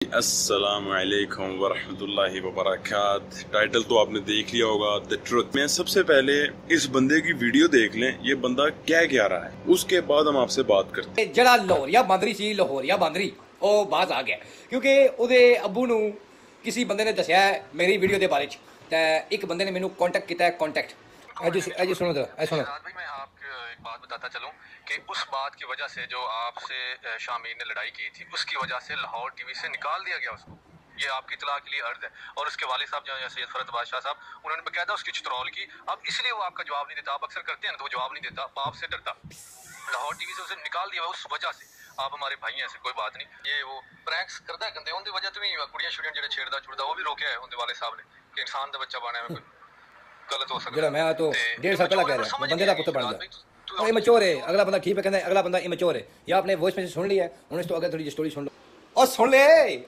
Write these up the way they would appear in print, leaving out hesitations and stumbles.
अस्सलामुअलैकुम वरहमतुल्लाहि वबरकात। टाइटल तो आपने देख लिया होगा, द ट्रुथ। मैं सबसे पहले इस बंदे की वीडियो देख लें, ये बंदा क्या रहा है, उसके बाद हम आपसे बात करते हैं। जड़ा लाहौरिया बांदरी सी, लाहौरिया बांदरी ਉਹ ਬਾਜ਼ ਆ ਗਿਆ ਕਿਉਂਕਿ ਉਹਦੇ ਅੱਬੂ ਨੂੰ ਕਿਸੇ ਬੰਦੇ ਨੇ ਦੱਸਿਆ ਮੇਰੀ ਵੀਡੀਓ ਦੇ ਬਾਰੇ ਚ ਤੇ ਇੱਕ ਬੰਦੇ ਨੇ ਮੈਨੂੰ ਕੰਟੈਕਟ ਕੀਤਾ ਹੈ। ਕੰਟੈक्ट अजी सुनो जरा, सुनो भाई मैं आपको एक बात बताता चलूं कि उस बात की वजह से जो आपसे शामीर ने लड़ाई की थी, उसकी वजह से लाहौर टीवी से निकाल दिया गया उसको। ये आपकी इतला के लिए अर्ज है। और उसके वालिद साहब जो सैयद फरत बादशाह साहब, उन्होंने बकायदा उसकी चित्रौल की। अब इसलिए वो आपका जवाब नहीं देता। आप अक्सर करते हैं ना, तो वो जवाब नहीं देता, बाप से डरता। लाहौर टीवी से उसे निकाल दिया उस वजह से। आप हमारे भाई हैं, ऐसे कोई बात नहीं। ये वो प्रैंक्स करता है गंदे, उनकी वजह तो भी कुड़ियां शुड़ियां जेड़े छेड़दा छुड़दा वो भी रोके है उनके वाले साहब ने कि इंसान का बच्चा बना है कोई गलत हो सकता जरा मैं तो 1.5 साल पहला कह रहा हूं बंदे का पुत्र बन गया। और इमेच्योर है, अगला बंदा ठीक है कहता है, अगला बंदा इमेच्योर है। या आपने वॉइस मैसेज सुन लिया है, उन्हें तो अगर थोड़ी स्टोरी सुन लो और सुन ले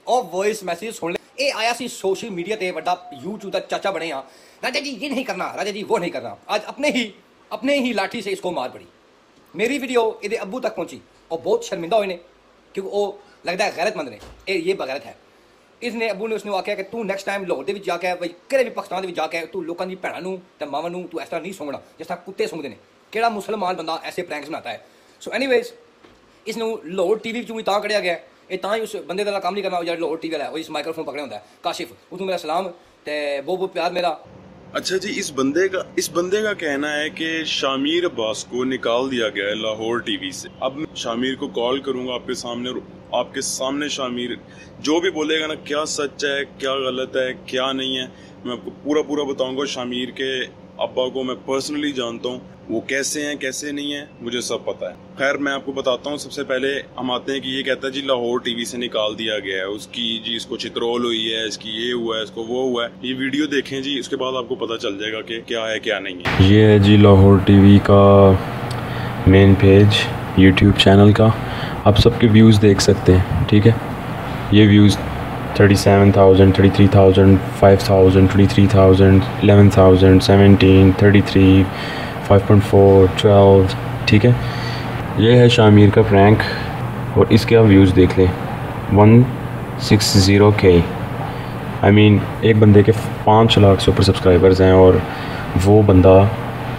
और वॉइस मैसेज सुन ले। ये आया सी सोशल मीडिया ते बड़ा यूट्यूब का चाचा बने हां, राजा जी ये नहीं करना, राजा जी वो नहीं करना। आज अपने ही लाठी से इसको मार पड़ी। मेरी वीडियो ये अब्बू तक पहुंची और बहुत शर्मिंदा हुए ने क्योंकि वो लगता है गैरतमंद ने, ये बगैरत है। इसने अबू ने उसने आख्या कि तू नैक्सट टाइम लाहौर के जाके भाई किसी भी पाकिस्तान के जाके तू लोगों की भैनों नूं ते मावां नूं तू इस तरह नहीं सूंघना जिस तरह कुत्ते सूंघते हैं। केड़ा मुसलमान बंदा ऐसे प्रैंक्स बनाता है। सो एनीवेज इसनूं लाहौर टीवी चूं भी तां कढ़िया गया, ये तां ही उस बंदे दा काम नहीं करना जो लाहौर टीवी वाला है। वो इस माइक्रोफोन पकड़े होंदा है। काशिफ उतू मेरा सलाम ते बहुत प्यार मेरा। अच्छा जी, इस बंदे का कहना है कि शामीर अब्बास को निकाल दिया गया है लाहौर टीवी से। अब मैं शामीर को कॉल करूंगा आपके सामने, और आपके सामने शामीर जो भी बोलेगा ना, क्या सच है क्या गलत है क्या नहीं है, मैं आपको पूरा बताऊंगा। शामीर के अब्बा को मैं पर्सनली जानता हूँ, वो कैसे हैं कैसे नहीं है मुझे सब पता है। खैर मैं आपको बताता हूँ। सबसे पहले हम आते हैं कि ये कहता है जी लाहौर टीवी से निकाल दिया गया है, उसकी जी इसको चित्रोल हुई है, इसकी ये हुआ है, इसको वो हुआ है। ये वीडियो देखें जी, उसके बाद आपको पता चल जाएगा कि क्या है क्या नहीं है। ये है जी लाहौर टीवी का मेन पेज यूट्यूब चैनल का। आप सबके व्यूज़ देख सकते हैं, ठीक है। ये व्यूज़ 37,000, 33,000, 5,000, 23,000, 11,000, 17, 33, 5.4, 12, ठीक है। ये है शामीर का प्रैंक और इसके आप व्यूज़ देख लें 160K। आई मीन एक बंदे के 5 लाख से ऊपर सब्सक्राइबर्स हैं और वो बंदा,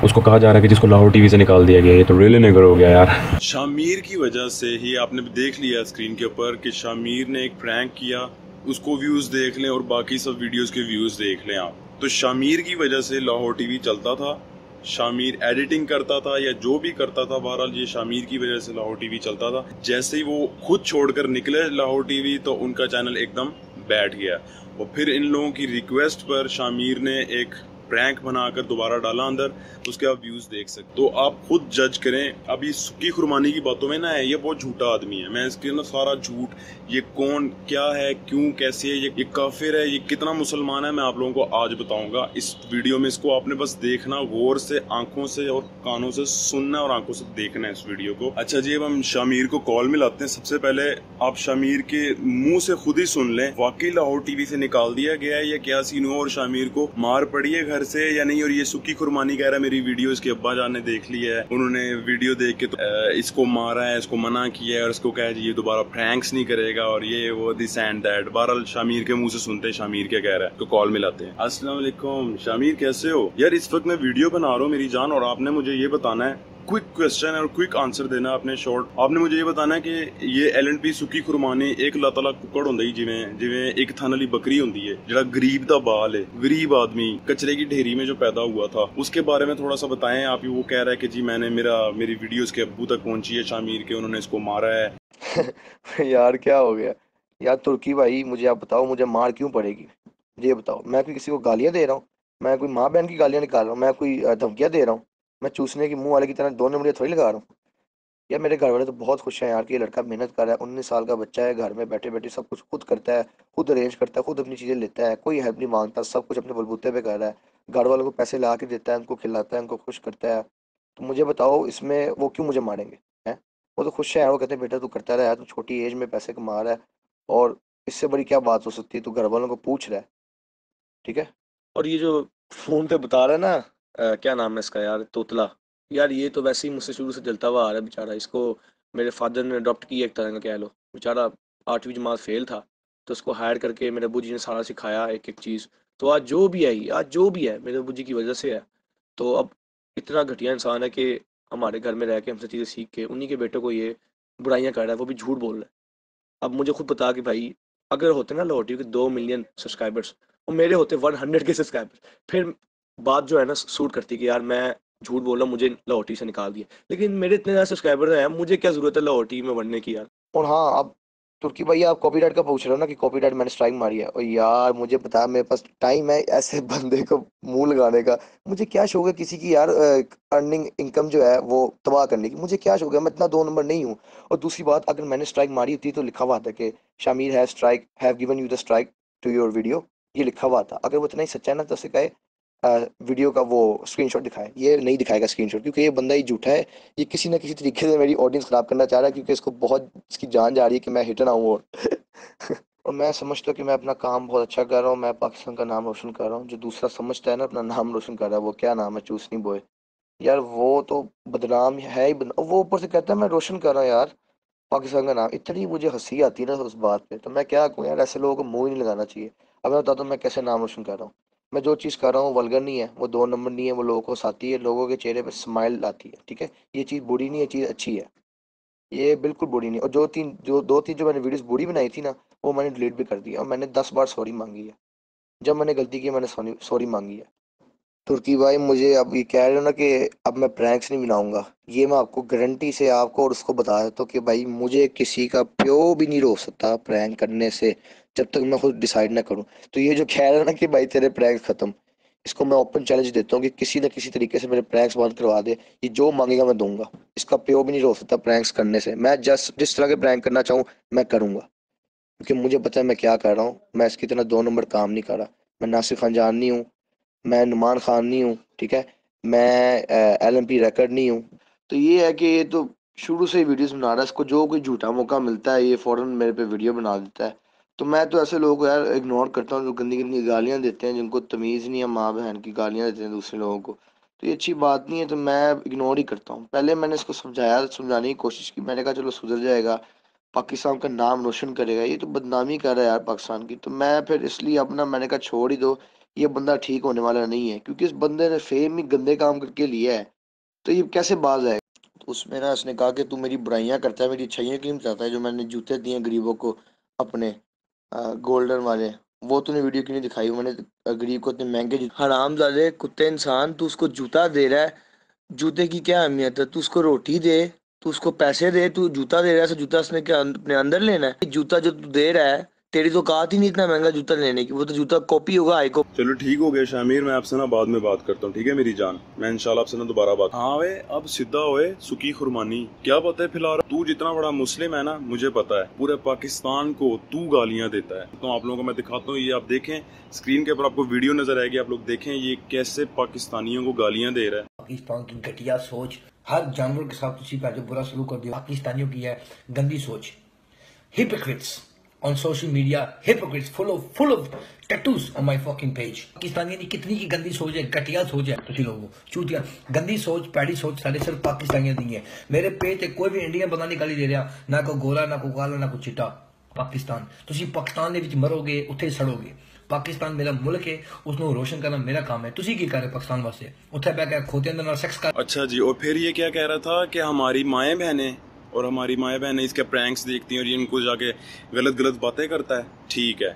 उसको कहा जा रहा है कि जिसको लाहौर टीवी से निकाल दिया गया। ये तो रियली निगर हो गया यार। शामीर की वजह से ही आपने देख लिया स्क्रीन के ऊपर कि शामीर ने एक प्रैंक किया, उसको व्यूज देख लें और बाकी सब वीडियोस के व्यूज देख लें आप। तो शामीर की वजह से लाहौर टीवी चलता था, शामीर एडिटिंग करता था या जो भी करता था, बहरहाल ये शामीर की वजह से लाहौर टीवी चलता था। जैसे ही वो खुद छोड़कर निकले लाहौर टीवी तो उनका चैनल एकदम बैठ गया। और फिर इन लोगों की रिक्वेस्ट पर शामीर ने एक प्रैंक बनाकर दोबारा डाला अंदर, उसके आप व्यूज देख सकते। तो आप खुद जज करें। अब ये सुक्की खुरमानी की बातों में ना है, ये बहुत झूठा आदमी है। मैं इसके ना सारा झूठ, ये कौन क्या है क्यों कैसे है, ये काफिर है, ये कितना मुसलमान है, मैं आप लोगों को आज बताऊंगा इस वीडियो में। इसको आपने बस देखना गौर से, आंखों से और कानों से सुनना और आंखों से देखना है इस वीडियो को। अच्छा जी, अब हम शामीर को कॉल मिलाते हैं। सबसे पहले आप शामीर के मुंह से खुद ही सुन लें, वाकई लाहौर टीवी से निकाल दिया गया है या क्या सीन हुआ, और शामीर को मार पड़ी है घर से या नहीं। और ये सुक्की खुरमानी कह रहा है मेरी वीडियो इसके अब्बा जान ने देख ली है, उन्होंने वीडियो देख के तो इसको मारा है, इसको मना किया है और इसको कहा जी ये दोबारा प्रैंक्स नहीं करेगा और ये वो दिस एंड दैट। बहरहाल शामीर के मुंह से सुनते हैं शामीर क्या कह रहा है, तो कॉल मिलाते हैं। अस्सलाम वालेकुम शामीर, कैसे हो यार? इस वक्त मैं वीडियो बना रहा हूँ मेरी जान, और आपने मुझे ये बताना है, क्विक क्वेश्चन और क्विक आंसर देना अपने शॉर्ट। आपने मुझे ये बताना है कि ये LNP सुक्की खुरमानी एक अल्लाह ताला कुकड़ होंदा ही, जिवें एक थन वाली बकरी होंदी है, जेड़ा गरीब दा बाल है, गरीब आदमी कचरे की ढेरी में जो पैदा हुआ था, उसके बारे में थोड़ा सा बताएं आप। वो कह रहा है कि जी मेरी वीडियो उसके अब्बू तक पहुंची है शामीर के, उन्होंने इसको मारा है। यार क्या हो गया यार तुर्की भाई, मुझे आप बताओ, मुझे मार क्यों पड़ेगी? ये बताओ, मैं कोई किसी को गालियां दे रहा हूँ? मैं कोई माँ बहन की गालियां निकाल रहा हूँ? मैं कोई धमकियां दे रहा हूँ? मैं चूसने की मुंह वाले की तरह 2 नंबरियां थोड़ी लगा रहा हूँ? यार मेरे घर वाले तो बहुत खुश हैं यार कि ये लड़का मेहनत कर रहा है, 19 साल का बच्चा है, घर में बैठे बैठे सब कुछ खुद करता है, खुद अरेंज करता है, खुद अपनी चीजें लेता है, कोई हेल्प नहीं मांगता, सब कुछ अपने बलबूते पे कर रहा है, घर वालों को पैसे ला के देता है, उनको खिलाता है, उनको खुश करता है। तो मुझे बताओ इसमें वो क्यों मुझे मारेंगे? हैं? वो तो खुश है, वो कहते हैं बेटा तू करता रहा है, तू छोटी एज में पैसे कमा रहा है, और इससे बड़ी क्या बात हो सकती है? तू घर वालों को पूछ रहा है, ठीक है। और ये जो फोन पे बता रहा है ना, क्या नाम है इसका यार, तोतला, यार ये तो वैसे ही मुझसे शुरू से जलता हुआ आ रहा है बेचारा। इसको मेरे फादर ने अडॉप्ट किया एक तरह का, कह लो। बेचारा 8वीं जमात फेल था, तो उसको हायर करके मेरे अब्बू जी ने सारा सिखाया एक एक चीज़। तो आज जो भी है, आज जो भी है मेरे अब्बू जी की वजह से है। तो अब इतना घटिया इंसान है कि हमारे घर में रह के हमसे चीज़ें सीख के उन्हीं के बेटे को ये बुराइयां कर रहा है, वो भी झूठ बोल रहा है। अब मुझे खुद पता कि भाई अगर होते ना लाहौर टीवी के 2 मिलियन सब्सक्राइबर्स और मेरे होते 100 के सब्सक्राइबर्स, फिर बात जो है ना सूट करती कि यार मैं झूठ बोल रहा हूँ, मुझे लाहौर टीवी से निकाल दिया। लेकिन मेरे इतने ज़्यादा सब्सक्राइबर हैं, मुझे क्या ज़रूरत है लाहौर टीवी में बनने की यार। और हाँ, अब तुर्की भाई आप कॉपीराइट का पूछ रहे हो ना कि कॉपीराइट मैंने स्ट्राइक मारी है, और यार मुझे पता है मेरे पास टाइम है ऐसे बंदे को मुंह लगाने का। मुझे क्या शौक है किसी की यार अर्निंग इनकम जो है वो तबाह करने की, मुझे क्या शौक है, मैं इतना 2 नंबर नहीं हूँ। और दूसरी बात, अगर मैंने स्ट्राइक मारी होती तो लिखा हुआ था कि Shamir have given you the strike to your video, ये लिखा हुआ था। अगर वो इतना ही सच्चा है ना तो उसे कहे वीडियो का वो स्क्रीनशॉट दिखाए। ये नहीं दिखाएगा स्क्रीनशॉट, क्योंकि ये बंदा ही झूठा है। ये किसी ना किसी तरीके से मेरी ऑडियंस खराब करना चाह रहा है, क्योंकि इसको बहुत इसकी जान जा रही है कि मैं हिटर हूँ। और मैं समझता हूँ कि मैं अपना काम बहुत अच्छा कर रहा हूँ, मैं पाकिस्तान का नाम रोशन कर रहा हूँ। जो दूसरा समझता है ना अपना नाम रोशन कर रहा है, वो क्या नाम है, चूसनी बॉय, यार वो तो बदनाम है ही वो ऊपर से कहता है मैं रोशन कर रहा हूँ यार पाकिस्तान का नाम। इतनी मुझे हंसी आती है ना उस बात पे, तो मैं क्या कहूँ यार, ऐसे लोगों को मुंह ही नहीं लगाना चाहिए। अब मैं बताता हूँ मैं कैसे नाम रोशन कर रहा हूँ। मैं जो चीज़ कर रहा हूँ वल्गर नहीं है, वो 2 नंबर नहीं है, वो लोगों को हंसाती है, लोगों के चेहरे पे स्माइल आती है, ठीक है। ये चीज़ बुरी नहीं है, चीज़ अच्छी है, ये बिल्कुल बुरी नहीं। और जो 2-3 जो मैंने वीडियोस बुरी बनाई थी ना, वो मैंने डिलीट भी कर दिया, और मैंने 10 बार सॉरी मांगी है। जब मैंने गलती की मैंने सॉरी मांगी है। तुर्की भाई मुझे अब ये कह रहे हो ना कि अब मैं प्रैंक्स नहीं बनाऊंगा, ये मैं आपको गारंटी से आपको और उसको बता देता हूँ कि भाई मुझे किसी का प्यो भी नहीं रोक सकता प्रैंक करने से, जब तक मैं खुद डिसाइड ना करूँ। तो ये जो कह रहा है ना कि भाई तेरे प्रैंक्स खत्म, इसको मैं ओपन चैलेंज देता हूँ कि किसी न किसी तरीके से मेरे प्रैंक्स बंद करवा दे। ये जो मांगेगा मैं दूंगा, इसका प्यो भी नहीं रोक सकता प्रैंक्स करने से। मैं जस्ट जिस तरह के प्रैंक करना चाहूँ मैं करूँगा, क्योंकि मुझे पता है मैं क्या कर रहा हूँ। मैं इसकी तरह 2 नंबर काम नहीं कर रहा। मैं नासिर खान जान नहीं हूँ, मैं नुमान खान नहीं हूँ, ठीक है, मैं LMP रिकॉर्ड नहीं हूँ। तो ये है कि ये तो शुरू से ही वीडियोस बना रहा है, इसको जो कोई झूठा मौका मिलता है ये फ़ौरन मेरे पे वीडियो बना देता है। तो मैं तो ऐसे लोगों को यार इग्नोर करता हूँ जो गंदी गंदी गालियाँ देते हैं, जिनको तमीज़ नहीं है, माँ बहन की गालियाँ देते हैं दूसरे लोगों को। तो ये अच्छी बात नहीं है, तो मैं इग्नोर ही करता हूँ। पहले मैंने इसको समझाने की कोशिश की, मैंने कहा चलो सुधर जाएगा, पाकिस्तान का नाम रोशन करेगा, ये तो बदनामी कर रहा है यार पाकिस्तान की। तो मैं फिर इसलिए अपना मैंने कहा छोड़ ही दो, ये बंदा ठीक होने वाला नहीं है, क्योंकि इस बंदे ने फेम ही गंदे काम करके लिया है, तो ये कैसे बाज आएगा। तो उसमें ना उसने कहा कि तू मेरी बुराइयां करता है, मेरी अच्छाइयां क्यों बताता है। जो मैंने जूते दिए गरीबों को अपने गोल्डन वाले, वो तूने वीडियो क्यों नहीं दिखाई। मैंने गरीब को इतने महंगे हरामजादे कुत्ते इंसान, तू उसको जूता दे रहा है, जूते की क्या अहमियत है। तू उसको रोटी दे, तू उसको पैसे दे, तू जूता दे रहा है, जूता उसने क्या अपने अंदर लेना है। जूता जो तू दे रहा है, तेरी तो औकात ही नहीं इतना महंगा जूता लेने की, वो तो जूता कॉपी होगा आई को। चलो ठीक हो गया शामिर, मैं आपसे ना बाद में बात करता हूँ, ठीक है मेरी जान। मैं इंशाल्लाह आपसे ना दोबारा बात। हाँ वे अब सीधा होए सुकी खुरमानी, क्या पता है फिलहाल तू जितना बड़ा मुस्लिम है ना, मुझे पता है पूरे पाकिस्तान को तू गालियां देता है। तो आप लोगों को मैं दिखाता हूँ, ये आप देखें स्क्रीन के ऊपर आपको वीडियो नजर आएगी, आप लोग देखें ये कैसे पाकिस्तानियों को गालियां दे रहा है। पाकिस्तान की घटिया सोच, हर जानवर के साथ तुसी पहले बुरा सलूक कर दिया। पाकिस्तानियों की है गंदी सोच, hypocrites on social media, hypocrites full of tattoos on my fucking page। पाकिस्तानियों की कितनी की गंदी सोच है, घटिया सोच है तुसी लोगों चूतिया। गंदी सोच पैड़ी सोच सारे सिर्फ पाकिस्तानियों दी है। मेरे पेज ते कोई भी इंडियन बंदा नहीं गाली दे रहा, ना कोई गोरा ना कोई काला ना कोई चिट्टा। पाकिस्तान तुसी पाकिस्तान दे विच मरोगे, उत्थे सड़ोगे। पाकिस्तान मेरा मुल्क है, उसको रोशन करना मेरा काम है। तुसी की कर रहे पाकिस्तान वास्ते, उत्थे बैठ के खोते अंदर सेक्स कर। अच्छा जी, और फिर ये क्या कह रहा था कि हमारी माएँ बहनें और हमारी माएँ बहनें इसके प्रैंक्स देखती हैं और ये इनको जाके गलत गलत बातें करता है। ठीक है,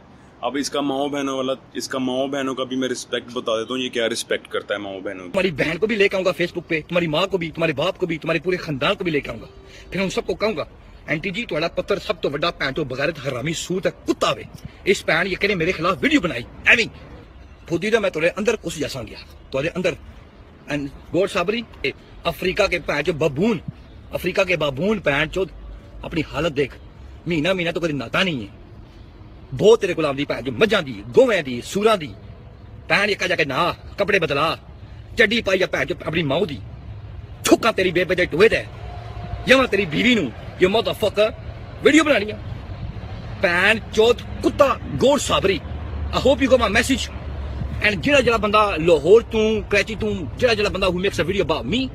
अब इसका माओ बहनों का भी मैं रिस्पेक्ट बता देता हूँ, ये क्या रिस्पेक्ट करता है माओ बहनों की। तुम्हारी बहन को भी लेकर आऊंगा फेसबुक पे, तुम्हारी माँ को भी, तुम्हारे बाप को भी, तुम्हारे पूरे खानदान को भी लेकर आऊंगा। फिर उन सबको कहूंगा एंटी जी तुम्हारा पत्थर सब तो बड़ा पैंटो बगैरत हरामी सूत है कुत्ता वे। इस पैन ये कहने मेरे खिलाफ वीडियो बनाई एवं खुदी तो मैं तुम्हारे अंदर कुछ जैसा गया तुम्हारे अंदर। एंड गोड साबरी अफ्रीका के पैंचो बबून, अफ्रीका के बाबून पैंट चो अपनी हालत देख, महीना महीना तो कभी नाता नहीं है। बहुत तेरे गुलाम दी पैंट मज्जां दी, गोवें दी, सूरां दी पैंट एक जाके ना कपड़े बदला, चड्डी पाई पैंट अपनी माऊ दी, थुक्का तेरी बेबे दे टुए दे, यमा तेरी बीवी नू ये मदरफकर वीडियो बनानी है पैन चौथ कुत्ता गोड साबरी। I hope you got my message. And जेड़ा बंदा लाहौर तू कराची तू जेड़ा बंदा who makes a video about me,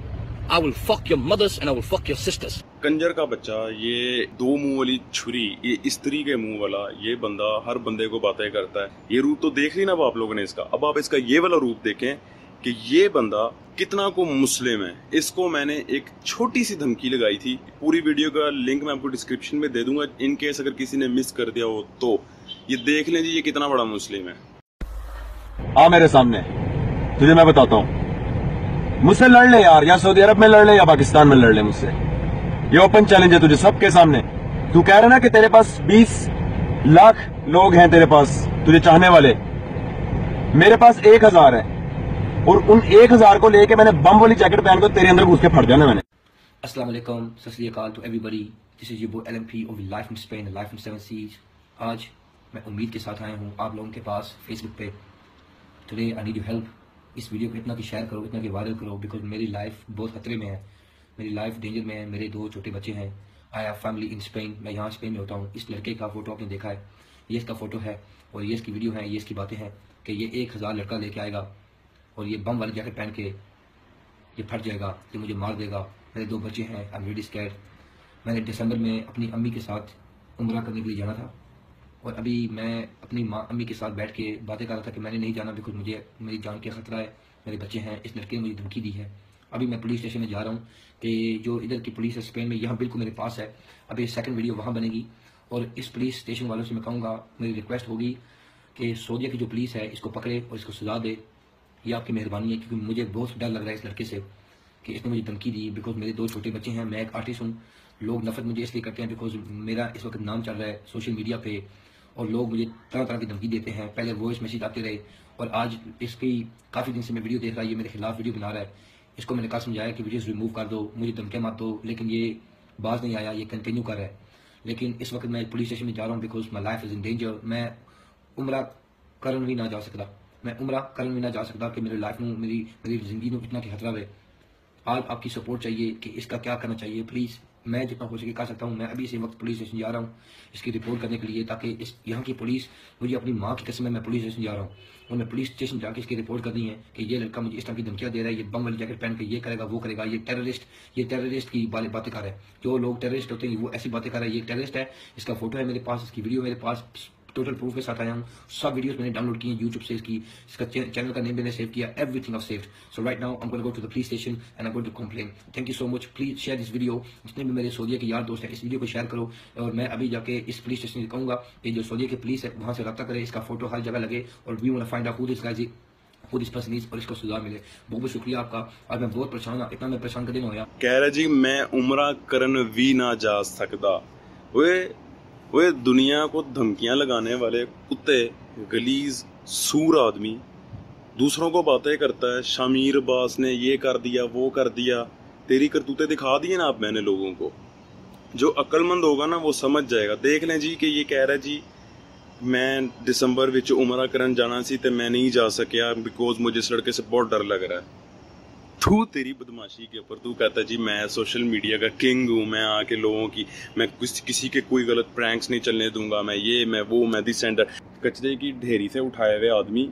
I will fuck your mothers and I will fuck your sisters। Kanjar का बच्चा, ये 2 मुंह वाली छुरी, ये स्त्री के मुंह वाला ये बंदा हर बंदे को बातें करता है। ये रूप तो देख ली ना आप लोगों ने इसका, अब आप इसका ये वाला रूप देखें कि ये बंदा कितना को मुस्लिम है। इसको मैंने एक छोटी सी धमकी लगाई थी, पूरी वीडियो का लिंक मैं आपको डिस्क्रिप्शन में दे दूंगा, इन केस अगर किसी ने मिस कर दिया हो तो। ये देख लें जी ये कितना बड़ा मुस्लिम है। आ मेरे सामने, तुझे मैं बताता हूँ, मुझसे लड़ ले यार, या सऊदी अरब में लड़ ले या पाकिस्तान में लड़ ले मुझसे, ये ओपन चैलेंज है तुझे सबके सामने। तू कह रहा ना कि तेरे पास 20 लाख लोग हैं तेरे पास तुझे चाहने वाले, मेरे पास 1000 है, और उन 1000 को लेके मैंने बम वाली जैकेट पहन कर तेरे अंदर घुस के फट जाना मैंने। अस्सलाम वालेकुम, सत श्री अकाल to everybody, this is your boy LMP of life in Spain, life in 7 seas. आज मैं उम्मीद के साथ आया हूँ आप लोगों के पास फेसबुक पे। Today I need your help. इस वीडियो को इतना कि शेयर करो, इतना कि वायरल करो, बिकॉज मेरी लाइफ बहुत खतरे में है, मेरी लाइफ डेंजर में है। मेरे 2 छोटे बच्चे हैं। I have family in Spain, मैं यहाँ स्पेन में होता हूँ। इस लड़के का फोटो आपने देखा है, ये इसका फोटो है और ये इसकी वीडियो है, ये इसकी बातें हैं कि ये 1000 लड़का लेके आएगा और ये बम वाली जैकेट पहन के ये फट जाएगा, ये मुझे मार देगा। मेरे 2 बच्चे हैं, आई एम वेरी स्कैर्ड। मैंने दिसंबर में अपनी अम्मी के साथ उम्रा करने के लिए जाना था और अभी मैं अपनी अम्मी के साथ बैठ के बातें कर रहा था कि मैंने नहीं जाना बिकॉज मुझे मेरी जान का खतरा है, मेरे बच्चे हैं। इस लड़के ने मुझे धमकी दी है। अभी मैं पुलिस स्टेशन में जा रहा हूँ कि जो इधर की पुलिस है स्पेन में, यहाँ बिल्कुल मेरे पास है। अभी सेकंड वीडियो वहाँ बनेगी और इस पुलिस स्टेशन वालों से मैं कहूँगा, मेरी रिक्वेस्ट होगी कि सऊदी की जो पुलिस है इसको पकड़े और इसको सजा दे। ये आपकी मेहरबानी है, क्योंकि मुझे बहुत डर लग रहा है इस लड़के से कि इसने मुझे धमकी दी। बिकॉज मेरे 2 छोटे बच्चे हैं, मैं एक आर्टिस्ट हूँ। लोग नफरत मुझे इसलिए करते हैं बिकॉज मेरा इस वक्त नाम चल रहा है सोशल मीडिया पे और लोग मुझे तरह तरह की धमकी देते हैं। पहले वॉइस मैसेज आते रहे और आज इसकी काफ़ी दिन से मैं वीडियो देख रहा है, ये मेरे खिलाफ वीडियो बना रहा है। इसको मैंने कहा समझाया कि वीडियोस रिमूव कर दो, मुझे धमकियाँ मत दो, लेकिन ये बाज नहीं आया, ये कंटिन्यू कर रहा है। लेकिन इस वक्त मैं पुलिस स्टेशन में जा रहा हूँ because my life is in danger. मैं उम्रा करन भी ना जा सकता, मैं उम्रा करन भी ना जा सकता कि मेरी लाइफ में मेरी जिंदगी में इतना खतरा है। आज आपकी सपोर्ट चाहिए कि इसका क्या करना चाहिए। प्लीज़ मैं जितना हो सके कर सकता हूँ। मैं अभी इसी वक्त पुलिस स्टेशन जा रहा हूँ इसकी रिपोर्ट करने के लिए, ताकि इस यहाँ की पुलिस, मुझे अपनी माँ की कसम है, मैं पुलिस स्टेशन जा रहा हूँ और मैं पुलिस स्टेशन जाके इसकी रिपोर्ट करनी है कि ये लड़का मुझे इस तरह की धमकियाँ दे रहा है, ये बम वाली जैकेट पहन के ये करेगा वो करेगा, ये टेररिस्ट की बातें कर रहा है। जो लोग टेररिस्ट होते हैं वो ऐसी बातें कर रहा है। ये टेररिस्ट है, इसका फोटो है मेरे पास, इसकी वीडियो मेरे पास, टोटल प्रूफ के साथ आया हूँ। सब वीडियोस मैंने डाउनलोड किए यूट्यूब से, इसका चैनल का नेम मैंने सेव किया, everything I saved. So right now I am going to go to the police station and I am going to complain. Thank you so much, please share this video. जितने भी मेरे Saudi के यार दोस्त हैं इस video को share करो और मैं अभी जाके इस पुलिस स्टेशन से कहूँगा कि जो सऊदी की पुलिस है वहाँ से रब्ता करे, इसका फोटो हर जगह लगे और we want to find out who this guy is, who this person is, और इसको सजा मिले। बहुत बहुत शुक्रिया आपका। और मैं बहुत परेशान हूँ, इतना मैं परेशान कर दिन हो गया। कह रहा जी मैं उम्रा करन भी ना जा सकता। वे दुनिया को धमकियां लगाने वाले कुत्ते, गलीज सूर आदमी दूसरों को बातें करता है। शामीर अब्बास ने ये कर दिया वो कर दिया, तेरी करतूतें दिखा दी ना आप मैंने लोगों को। जो अक्लमंद होगा ना वो समझ जाएगा। देख लें जी कि ये कह रहा है जी मैं दिसंबर विच उमरा करन जाना सी ते मैं नहीं जा सकिया बिकॉज मुझे इस लड़के से बहुत डर लग रहा है। तू तेरी बदमाशी के ऊपर तू कहता जी मैं सोशल मीडिया का किंग हूँ, मैं आके लोगों की, मैं किसी के कोई गलत प्रैंक्स नहीं चलने दूंगा, मैं ये मैं वो, मैं दी सेंटर कचरे की ढेरी से उठाए हुए आदमी।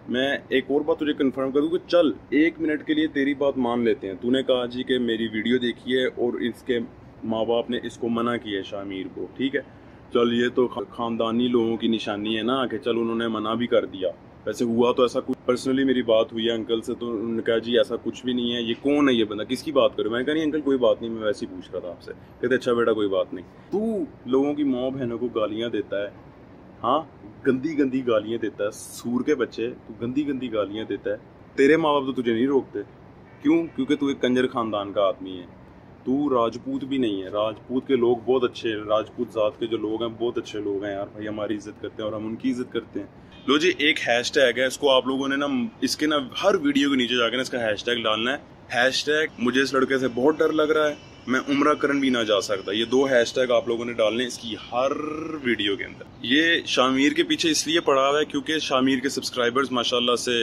मैं एक और बात तुझे कंफर्म करूँ कि चल 1 मिनट के लिए तेरी बात मान लेते हैं। तूने कहा जी कि मेरी वीडियो देखी है और इसके माँ बाप ने इसको मना किया है शामीर को, ठीक है, चल ये तो खानदानी लोगों की निशानी है ना कि चल उन्होंने मना भी कर दिया। वैसे हुआ तो ऐसा कुछ, पर्सनली मेरी बात हुई है अंकल से, तो उन्होंने कहा जी ऐसा कुछ भी नहीं है, ये कौन है ये बंदा, किसकी बात करो। मैंने कहा नहीं अंकल कोई बात नहीं, मैं वैसे ही पूछ रहा था आपसे। कहते अच्छा बेटा कोई बात नहीं। तू लोगों की माँ बहनों को गालियाँ देता है, हाँ गंदी गंदी गालियाँ देता है, सूर के बच्चे तू गंदी गंदी गालियाँ देता है। तेरे माँ बाप तो तुझे नहीं रोकते, क्यों? क्योंकि तू एक कंजर खानदान का आदमी है। तू राजपूत भी नहीं है, राजपूत के लोग बहुत अच्छे हैं, राजपूत जात के जो लोग हैं बहुत अच्छे लोग हैं यार भाई, हमारी इज्जत करते हैं और हम उनकी इज्जत करते हैं। लो जी एक हैशटैग है, इसको आप लोगों ने ना इसके ना हर वीडियो के नीचे जाकर ना इसका हैशटैग डालना है, हैशटैग मुझे इस लड़के से बहुत डर लग रहा है, मैं उम्रा करन भी ना जा सकता। ये 2 हैशटैग आप लोगों ने डालने इसकी हर वीडियो के अंदर। ये शामीर के पीछे इसलिए पड़ा हुआ है क्योंकि शामीर के सब्सक्राइबर्स माशाल्लाह से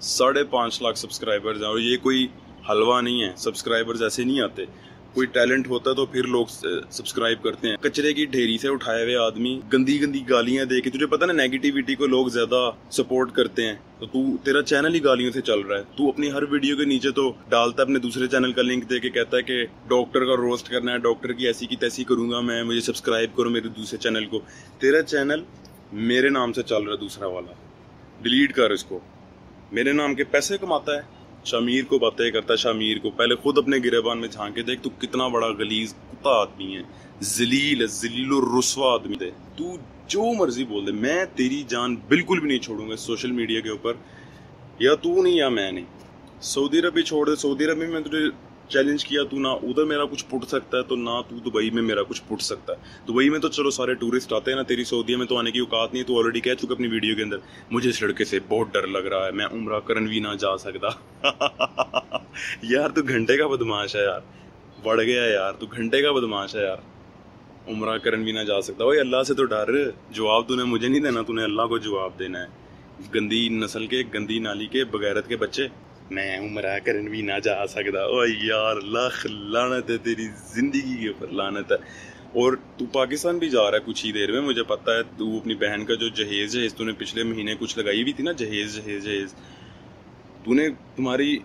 5.5 लाख सब्सक्राइबर्स हैं और ये कोई हलवा नहीं है, सब्सक्राइबर्स ऐसे नहीं आते। कोई टैलेंट होता है तो फिर लोग सब्सक्राइब करते हैं। कचरे की ढेरी से उठाए हुए आदमी गंदी गंदी गालियां दे के, तुझे पता ना नेगेटिविटी को लोग ज्यादा सपोर्ट करते हैं, तो तू तेरा चैनल ही गालियों से चल रहा है। तू अपनी हर वीडियो के नीचे तो डालता है अपने दूसरे चैनल का लिंक दे के, कहता है कि डॉक्टर का रोस्ट करना है, डॉक्टर की ऐसी की तैसी करूंगा मैं, मुझे सब्सक्राइब करो मेरे दूसरे चैनल को। तेरा चैनल मेरे नाम से चल रहा है, दूसरा वाला डिलीट कर इसको। मेरे नाम के पैसे कमाता है, शामिर को बातें करता है। शामिर को पहले खुद अपने गिरेबान में झांक के देख, तू कितना बड़ा गलीज कुत्ता आदमी है, जलील और रुस्वा आदमी है। तू जो मर्जी बोल दे, मैं तेरी जान बिल्कुल भी नहीं छोड़ूंगा सोशल मीडिया के ऊपर, या तू नहीं या मैं नहीं। सऊदी अरब भी छोड़ दे, सऊदी अरब में मैं तुझे चैलेंज किया, तू ना उधर मेरा कुछ पुट सकता है तो ना तू दुबई में मेरा कुछ पुट सकता है। दुबई में तो चलो सारे टूरिस्ट आते हैं ना, तेरी सऊदी में तो आने की औकात नहीं है। तू ऑलरेडी कह चुका अपनी वीडियो के अंदर, मुझे इस लड़के से बहुत डर लग रहा है, मैं उम्रा करन भी ना जा सकता। यार तू घंटे का बदमाश है यार, बढ़ गया यार, तू घंटे का बदमाश है यार, उम्रा करन भी ना जा सकता। ओए अल्लाह से तो डर, जवाब तूने मुझे नहीं देना, तूने अल्लाह को जवाब देना है। गंदी नस्ल के, गंदी नाली के, बगैरत के बच्चे, मैं उम्रा करन भी ना जा सकता। ओ यार लाख लानत है तेरी जिंदगी के ऊपर, लानत है। और तू पाकिस्तान भी जा रहा है कुछ ही देर में, मुझे पता है। तू अपनी बहन का जो जहेज तूने पिछले महीने कुछ लगाई हुई थी ना, जहेज तूने, तुम्हारी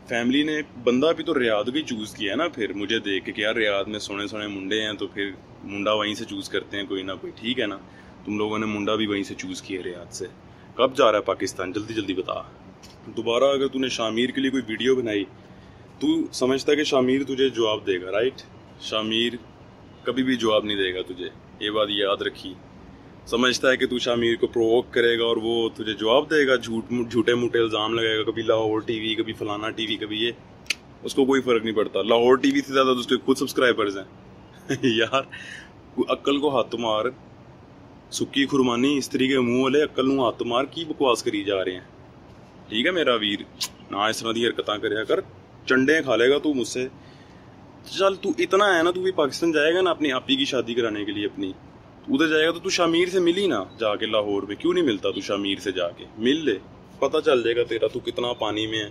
फैमिली ने बंदा भी तो रियाद का ही चूज किया है ना। फिर मुझे देख के कि यार रियाद में सोने सोने मुंडे हैं, तो फिर मुंडा वहीं से चूज करते हैं कोई ना कोई, ठीक है ना। तुम लोगों ने मुंडा भी वहीं से चूज किया रियाद से। कब जा रहा है पाकिस्तान, जल्दी जल्दी बता। दोबारा अगर तूने शामिर के लिए कोई वीडियो बनाई, तू समझता है कि शामिर तुझे जवाब देगा, राइट? शामिर कभी भी जवाब नहीं देगा तुझे, ये बात याद रखी। समझता है कि तू शामिर को प्रोवोक करेगा और वो तुझे जवाब देगा, झूठे मूठे इल्जाम लगाएगा, कभी लाहौर टीवी, कभी फलाना टीवी, कभी ये, उसको कोई फर्क नहीं पड़ता। लाहौर टीवी से ज्यादा तो उसके खुद सब्सक्राइबर्स हैं। यार अक्ल को हाथ मार, सुक्की खुरमानी स्त्री के मुंह वाले, अक्ल नूं हाथ मार, की बकवास करी जा रहे हैं, ठीक है मेरा वीर? ना इस तरह दी हरकतां करया कर, चंडे खा लेगा तू मुझसे। चल तू इतना है ना, तू भी पाकिस्तान जाएगा ना अपनी आपी की शादी कराने के लिए अपनी, उधर जाएगा तो तू शामिर से मिली ना जाके लाहौर में, क्यों नहीं मिलता? तू शामिर से जाके मिल ले, पता चल जाएगा तेरा तू कितना पानी में है,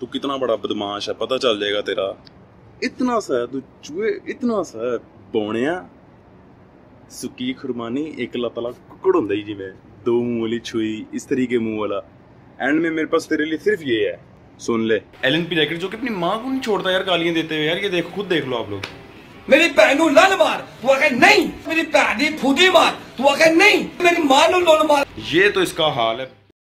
तू कितना बड़ा बदमाश है, पता चल जाएगा तेरा। इतना सा तू चूहे, इतना सा बोनिया सुक्की खुरमानी, एक लतला कुकड़ होंदा ही जिवें दो मुंह वाली छुई, इस तरीके मुंह वाला। एंड में मेरे पास तेरे लिए सिर्फ ये है, सुन ले। एलन पी जैकेट जो कि अपनी माँ को नहीं छोड़ता यार गालियां देते हुए। यार ये देखो, खुद देख लो आप लोग। मेरी भैन नूं लल मार, तू आखे नहीं। मेरी भैन दी फूदी मार, तू आखे नहीं। मेरी मां नूं लल मार। ये तो इसका हाल है।